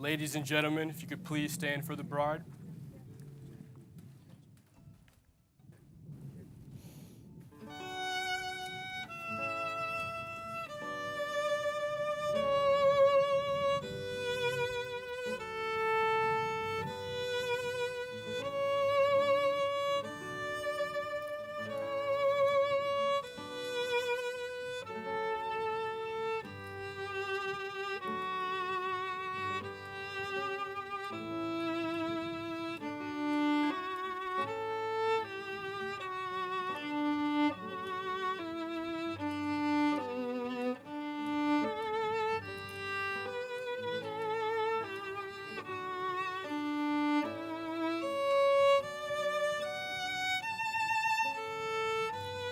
Ladies and gentlemen, if you could please stand for the bride.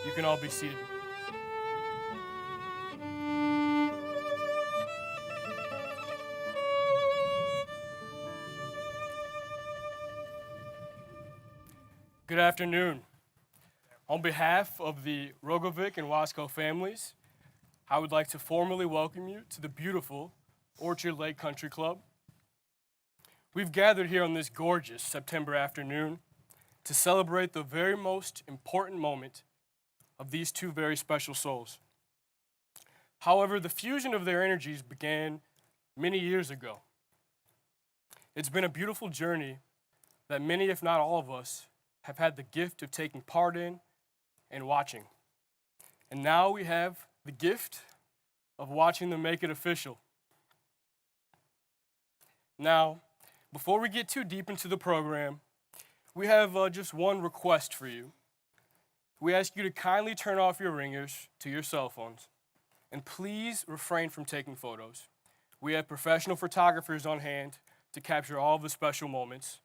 You can all be seated. Good afternoon. On behalf of the Rogovic and Wasco families, I would like to formally welcome you to the beautiful Orchard Lake Country Club. We've gathered here on this gorgeous September afternoon to celebrate the very most important moment of these two very special souls. However, the fusion of their energies began many years ago. It's been a beautiful journey that many, if not all of us, have had the gift of taking part in and watching. And now we have the gift of watching them make it official. Now, before we get too deep into the program, we have just one request for you. We ask you to kindly turn off your ringers to your cell phones, and please refrain from taking photos. We have professional photographers on hand to capture all of the special moments,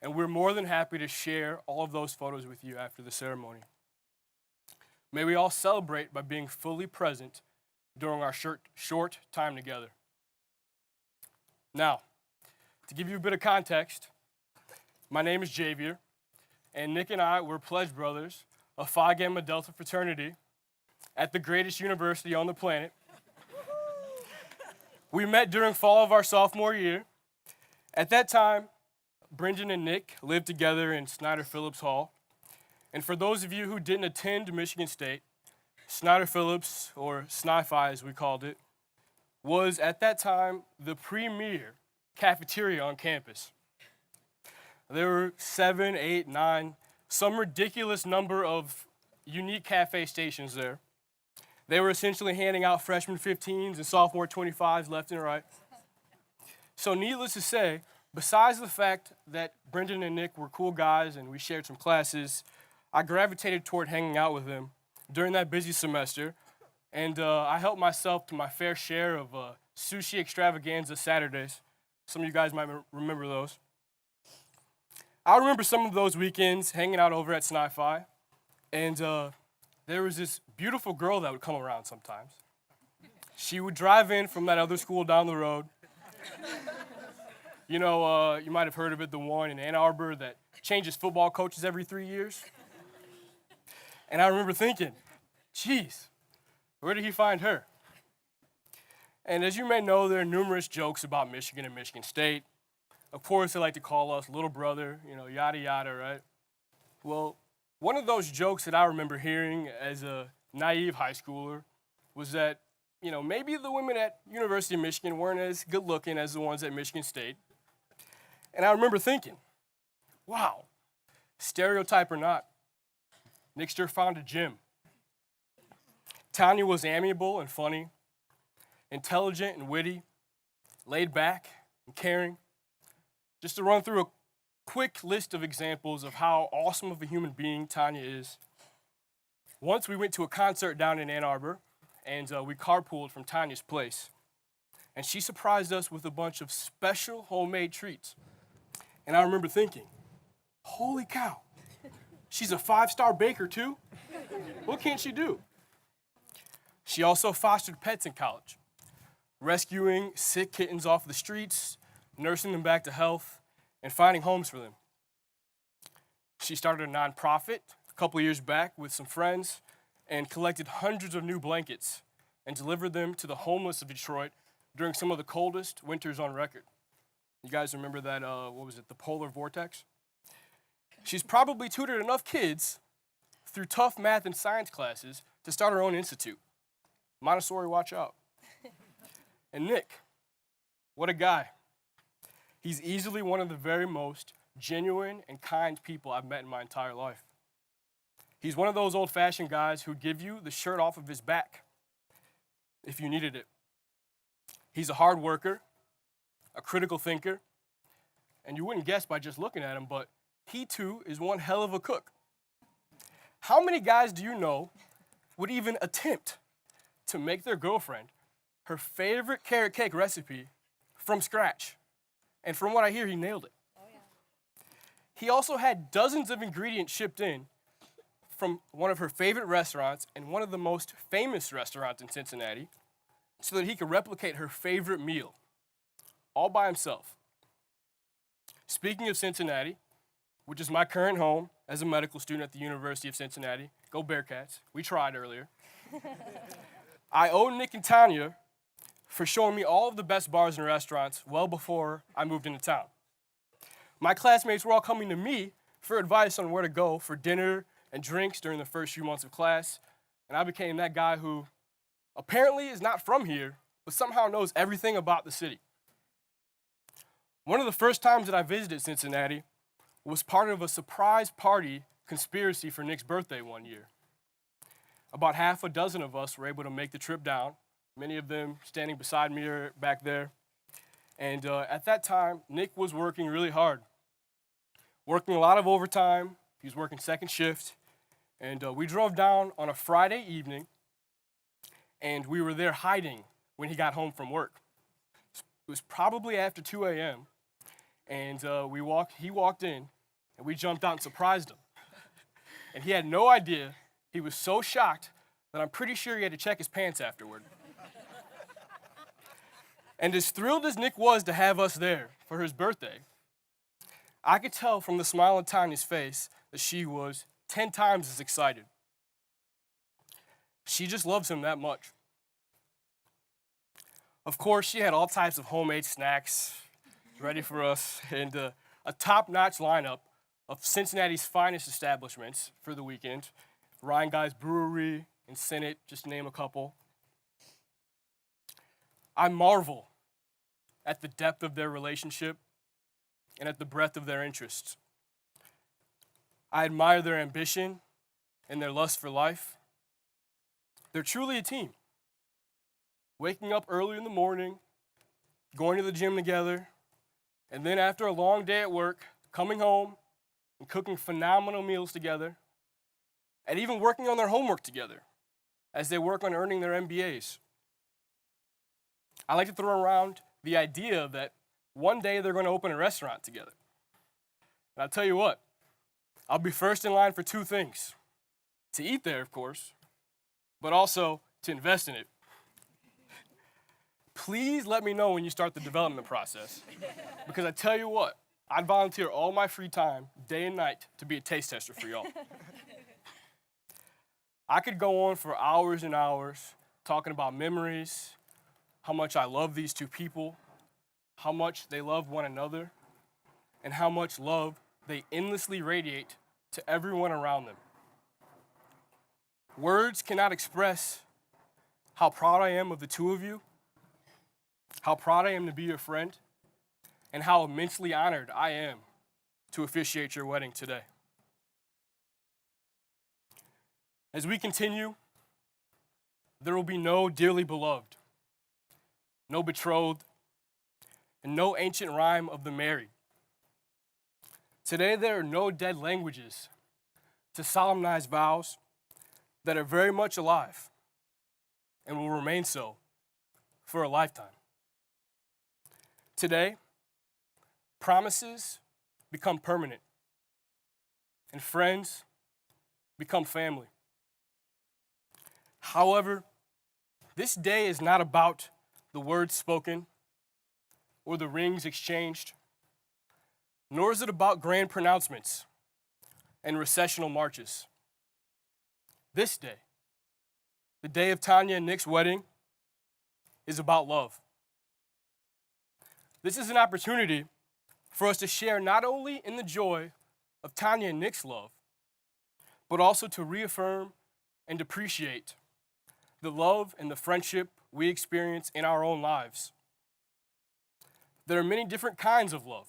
and we're more than happy to share all of those photos with you after the ceremony. May we all celebrate by being fully present during our short time together. Now, to give you a bit of context, my name is Javier, and Nick and I were pledge brothers of Phi Gamma Delta fraternity at the greatest university on the planet. We met during fall of our sophomore year. At that time, Brendan and Nick lived together in Snyder Phillips Hall. And for those of you who didn't attend Michigan State, Snyder Phillips, or SNI-Phi as we called it, was at that time the premier cafeteria on campus. There were 7, 8, 9, some ridiculous number of unique cafe stations there. They were essentially handing out freshman 15s and sophomore 25s left and right. So needless to say, besides the fact that Brendan and Nick were cool guys and we shared some classes, I gravitated toward hanging out with them during that busy semester, and I helped myself to my fair share of sushi extravaganza Saturdays. Some of you guys might remember those. I remember some of those weekends hanging out over at SNI-Phi, and there was this beautiful girl that would come around sometimes. She would drive in from that other school down the road. You know, you might have heard of it, the one in Ann Arbor that changes football coaches every 3 years. And I remember thinking, geez, where did he find her? And as you may know, there are numerous jokes about Michigan and Michigan State. Of course, they like to call us little brother, you know, yada yada, right? Well, one of those jokes that I remember hearing as a naive high schooler was that, you know, maybe the women at University of Michigan weren't as good looking as the ones at Michigan State. And I remember thinking, wow, stereotype or not, Nick sure found a gem. Tanya was amiable and funny, intelligent and witty, laid back and caring. Just to run through a quick list of examples of how awesome of a human being Tanya is. Once we went to a concert down in Ann Arbor, and we carpooled from Tanya's place. And she surprised us with a bunch of special homemade treats. And I remember thinking, holy cow, she's a 5-star baker too? What can't she do? She also fostered pets in college, rescuing sick kittens off the streets, nursing them back to health, and finding homes for them. She started a nonprofit a couple of years back with some friends and collected hundreds of new blankets and delivered them to the homeless of Detroit during some of the coldest winters on record. You guys remember that, what was it, the polar vortex? She's probably tutored enough kids through tough math and science classes to start her own institute. Montessori, watch out. And Nick, what a guy. He's easily one of the very most genuine and kind people I've met in my entire life. He's one of those old-fashioned guys who'd give you the shirt off of his back if you needed it. He's a hard worker, a critical thinker, and you wouldn't guess by just looking at him, but he too is one hell of a cook. How many guys do you know would even attempt to make their girlfriend her favorite carrot cake recipe from scratch? And from what I hear, he nailed it. Oh, yeah. He also had dozens of ingredients shipped in from one of her favorite restaurants and one of the most famous restaurants in Cincinnati so that he could replicate her favorite meal, all by himself. Speaking of Cincinnati, which is my current home as a medical student at the University of Cincinnati, go Bearcats, we tried earlier, I owe Nick and Tanya for showing me all of the best bars and restaurants well before I moved into town. My classmates were all coming to me for advice on where to go for dinner and drinks during the first few months of class, and I became that guy who apparently is not from here, but somehow knows everything about the city. One of the first times that I visited Cincinnati was part of a surprise party conspiracy for Nick's birthday one year. About half a dozen of us were able to make the trip down, many of them standing beside me or back there. And at that time, Nick was working really hard, working a lot of overtime. He was working second shift. And we drove down on a Friday evening, and we were there hiding when he got home from work. It was probably after 2 a.m., and he walked in, and we jumped out and surprised him. And he had no idea. He was so shocked that I'm pretty sure he had to check his pants afterward. And as thrilled as Nick was to have us there for his birthday, I could tell from the smile on Tanya's face that she was 10 times as excited. She just loves him that much. Of course, she had all types of homemade snacks ready for us and a top-notch lineup of Cincinnati's finest establishments for the weekend. Ryan Guy's Brewery and Senate, just to name a couple. I marvel at the depth of their relationship and at the breadth of their interests. I admire their ambition and their lust for life. They're truly a team. Waking up early in the morning, going to the gym together, and then after a long day at work, coming home and cooking phenomenal meals together, and even working on their homework together as they work on earning their MBAs. I like to throw around the idea that one day they're going to open a restaurant together. And I'll tell you what, I'll be first in line for two things. To eat there, of course, but also to invest in it. Please let me know when you start the development process, because I tell you what, I'd volunteer all my free time, day and night, to be a taste tester for y'all. I could go on for hours and hours talking about memories, how much I love these two people, how much they love one another, and how much love they endlessly radiate to everyone around them. Words cannot express how proud I am of the two of you, how proud I am to be your friend, and how immensely honored I am to officiate your wedding today. As we continue, there will be no dearly beloved, no betrothed, and no ancient rhyme of the married. Today, there are no dead languages to solemnize vows that are very much alive and will remain so for a lifetime. Today, promises become permanent, and friends become family. However, this day is not about the words spoken or the rings exchanged, nor is it about grand pronouncements and processional marches. This day, the day of Tanya and Nick's wedding, is about love. This is an opportunity for us to share not only in the joy of Tanya and Nick's love, but also to reaffirm and appreciate the love and the friendship we experience in our own lives. There are many different kinds of love,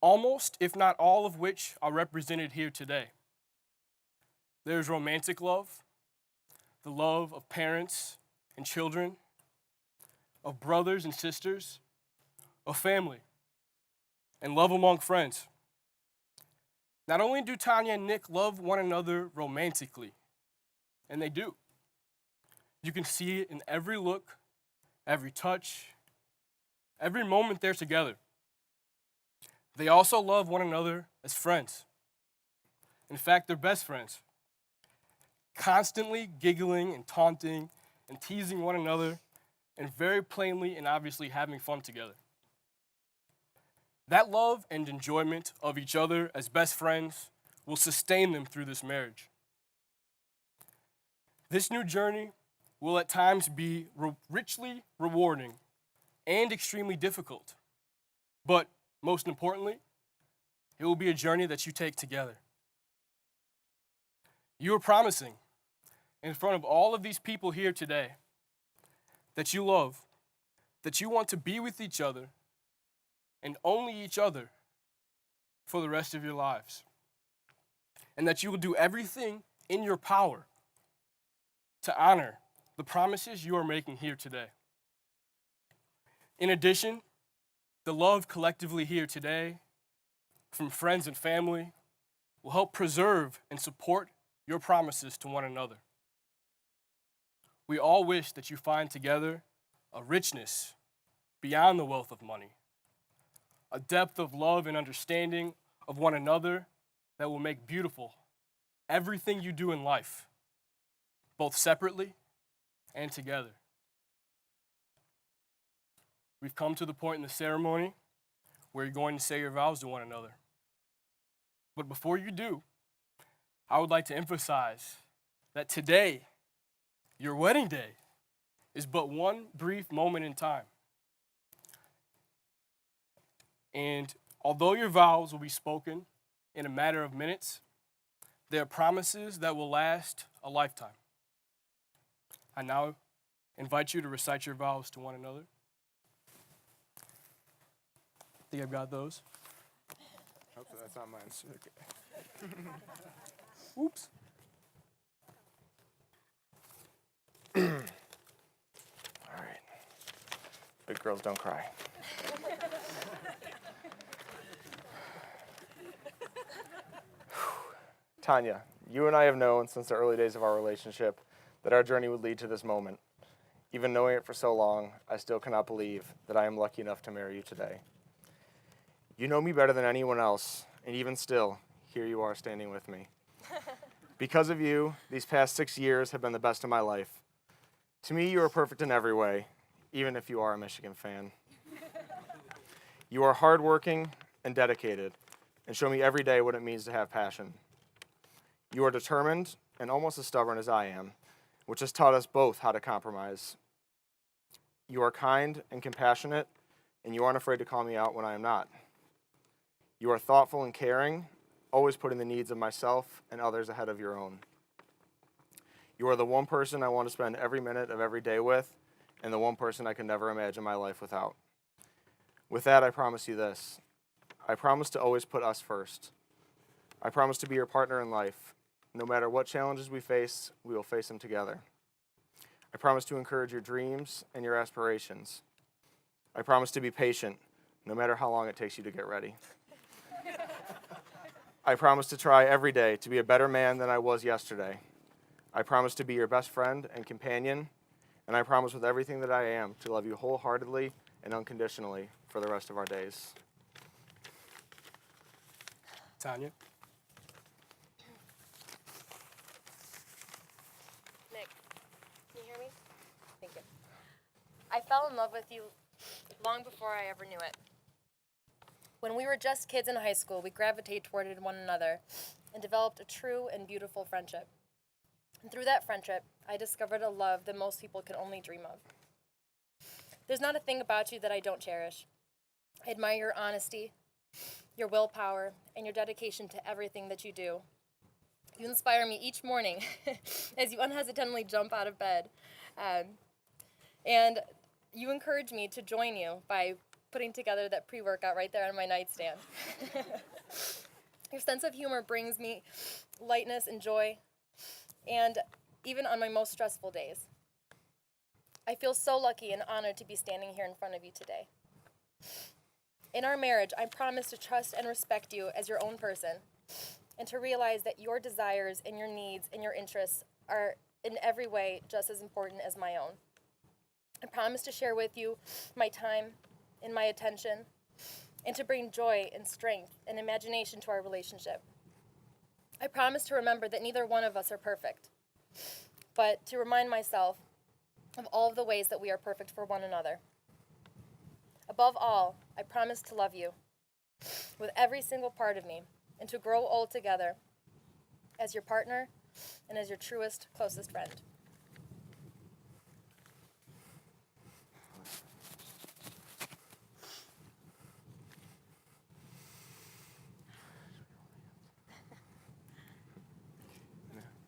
almost, if not all of which are represented here today. There's romantic love, the love of parents and children, of brothers and sisters, of family, and love among friends. Not only do Tanya and Nick love one another romantically, and they do. You can see it in every look, every touch, every moment they're together. They also love one another as friends. In fact, they're best friends, constantly giggling and taunting and teasing one another, and very plainly and obviously having fun together. That love and enjoyment of each other as best friends will sustain them through this marriage. This new journey will at times be richly rewarding and extremely difficult. But most importantly, it will be a journey that you take together. You are promising in front of all of these people here today that you love, that you want to be with each other and only each other for the rest of your lives. And that you will do everything in your power to honor the promises you are making here today. In addition, the love collectively here today from friends and family will help preserve and support your promises to one another. We all wish that you find together a richness beyond the wealth of money, a depth of love and understanding of one another that will make beautiful everything you do in life, both separately and together. We've come to the point in the ceremony where you're going to say your vows to one another. But before you do, I would like to emphasize that today, your wedding day, is but one brief moment in time. And although your vows will be spoken in a matter of minutes, they are promises that will last a lifetime. I now invite you to recite your vows to one another. I think I've got those. Hopefully that's not mine. Okay. Oops. All right. Big girls don't cry. Tanya, you and I have known since the early days of our relationship that our journey would lead to this moment. Even knowing it for so long, I still cannot believe that I am lucky enough to marry you today. You know me better than anyone else, and even still, here you are standing with me. Because of you, these past 6 years have been the best of my life. To me, you are perfect in every way, even if you are a Michigan fan. You are hardworking and dedicated, and show me every day what it means to have passion. You are determined and almost as stubborn as I am, which has taught us both how to compromise. You are kind and compassionate, and you aren't afraid to call me out when I am not. You are thoughtful and caring, always putting the needs of myself and others ahead of your own. You are the one person I want to spend every minute of every day with, and the one person I could never imagine my life without. With that, I promise you this. I promise to always put us first. I promise to be your partner in life. No matter what challenges we face, we will face them together. I promise to encourage your dreams and your aspirations. I promise to be patient, no matter how long it takes you to get ready. I promise to try every day to be a better man than I was yesterday. I promise to be your best friend and companion, and I promise with everything that I am to love you wholeheartedly and unconditionally for the rest of our days. Tanya? Nick, can you hear me? Thank you. I fell in love with you long before I ever knew it. When we were just kids in high school, we gravitated toward one another and developed a true and beautiful friendship. And through that friendship, I discovered a love that most people can only dream of. There's not a thing about you that I don't cherish. I admire your honesty, your willpower, and your dedication to everything that you do. You inspire me each morning as you unhesitatingly jump out of bed. And you encourage me to join you by putting together that pre-workout right there on my nightstand. Your sense of humor brings me lightness and joy, and even on my most stressful days. I feel so lucky and honored to be standing here in front of you today. In our marriage, I promise to trust and respect you as your own person, and to realize that your desires and your needs and your interests are in every way just as important as my own. I promise to share with you my time and my attention, and to bring joy and strength and imagination to our relationship. I promise to remember that neither one of us are perfect, but to remind myself of all of the ways that we are perfect for one another. Above all, I promise to love you with every single part of me, and to grow old together as your partner and as your truest, closest friend.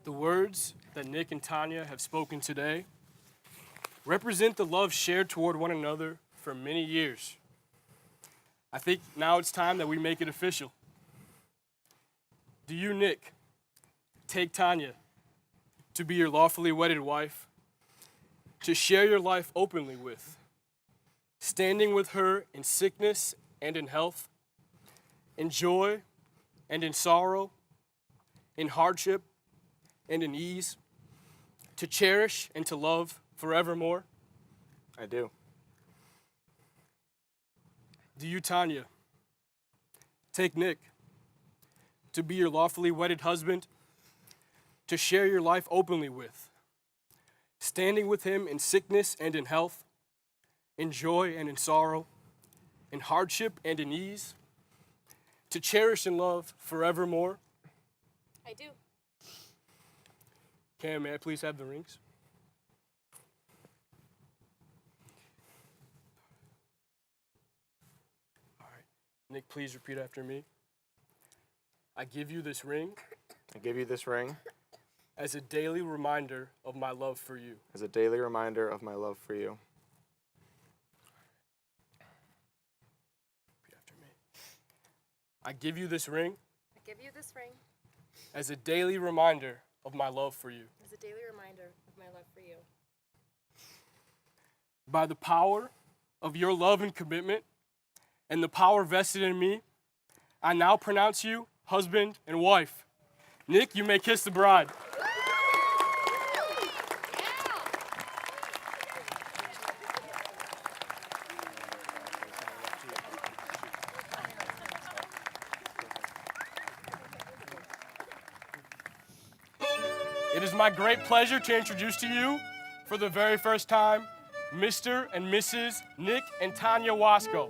The words that Nick and Tanya have spoken today represent the love shared toward one another for many years. I think now it's time that we make it official. Do you, Nick, take Tanya to be your lawfully wedded wife, to share your life openly with, standing with her in sickness and in health, in joy and in sorrow, in hardship and in ease, to cherish and to love forevermore? I do. Do you, Tanya, take Nick to be your lawfully wedded husband, to share your life openly with, standing with him in sickness and in health, in joy and in sorrow, in hardship and in ease, to cherish and love forevermore? I do. Cam, may I please have the rings? All right. Nick, please repeat after me. I give you this ring I give you this ring as a daily reminder of my love for you. as a daily reminder of my love for you. Repeat after me. I give you this ring I give you this ring as a daily reminder of my love for you. as a daily reminder of my love for you. By the power of your love and commitment and the power vested in me, I now pronounce you husband and wife. Nick, you may kiss the bride. It is my great pleasure to introduce to you, for the very first time, Mr. and Mrs. Nick and Tanya Wasco.